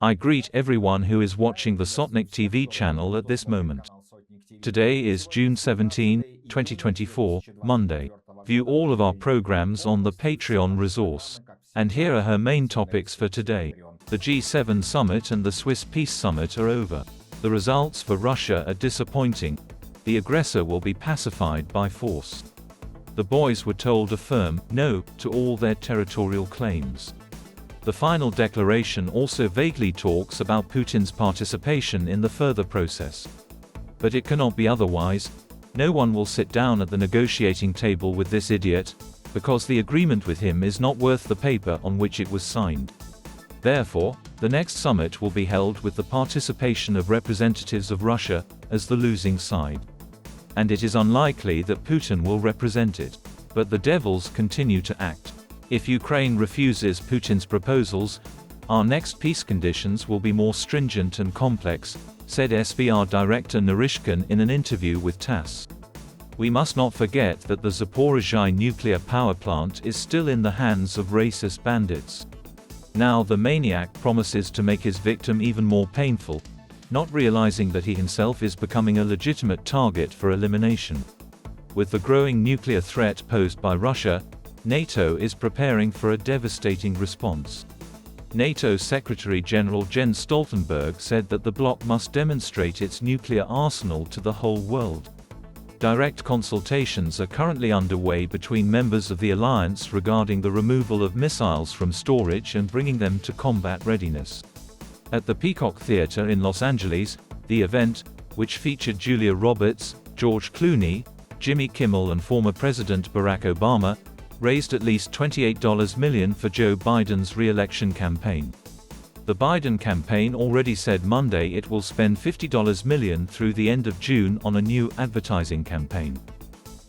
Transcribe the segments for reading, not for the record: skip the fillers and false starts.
I greet everyone who is watching the Sotnik-TV channel at this moment. Today is June 17, 2024, Monday. View all of our programs on the Patreon resource. And here are her main topics for today. The G7 summit and the Swiss peace summit are over. The results for Russia are disappointing. The aggressor will be pacified by force. The boys were told a firm no to all their territorial claims. The final declaration also vaguely talks about Putin's participation in the further process. But it cannot be otherwise. No one will sit down at the negotiating table with this idiot, because the agreement with him is not worth the paper on which it was signed. Therefore, the next summit will be held with the participation of representatives of Russia, as the losing side. And it is unlikely that Putin will represent it. But the devils continue to act. If Ukraine refuses Putin's proposals, our next peace conditions will be more stringent and complex, said SVR Director Naryshkin in an interview with TASS. We must not forget that the Zaporizhzhia nuclear power plant is still in the hands of racist bandits. Now the maniac promises to make his victim even more painful, not realizing that he himself is becoming a legitimate target for elimination. With the growing nuclear threat posed by Russia, NATO is preparing for a devastating response. NATO Secretary-General Jens Stoltenberg said that the bloc must demonstrate its nuclear arsenal to the whole world. Direct consultations are currently underway between members of the alliance regarding the removal of missiles from storage and bringing them to combat readiness. At the Peacock Theatre in Los Angeles, the event, which featured Julia Roberts, George Clooney, Jimmy Kimmel and former President Barack Obama, raised at least $28 million for Joe Biden's re-election campaign. The Biden campaign already said Monday it will spend $50 million through the end of June on a new advertising campaign.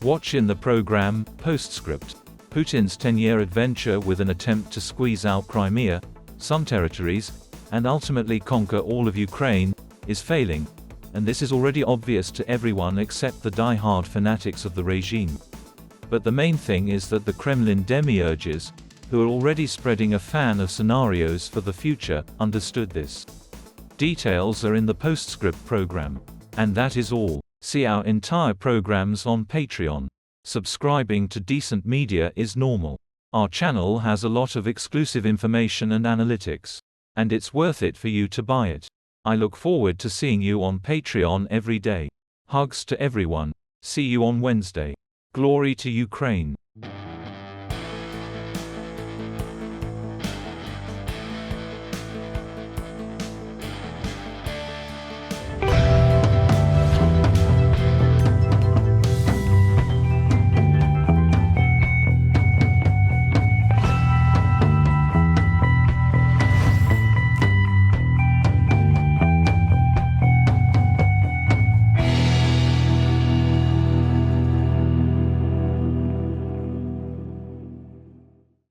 Watch in the program, Postscript. Putin's 10-year adventure with an attempt to squeeze out Crimea, some territories, and ultimately conquer all of Ukraine, is failing, and this is already obvious to everyone except the die-hard fanatics of the regime. But the main thing is that the Kremlin demiurges, who are already spreading a fan of scenarios for the future, understood this. Details are in the Postscript program. And that is all. See our entire programs on Patreon. Subscribing to decent media is normal. Our channel has a lot of exclusive information and analytics. And it's worth it for you to buy it. I look forward to seeing you on Patreon every day. Hugs to everyone. See you on Wednesday. Glory to Ukraine.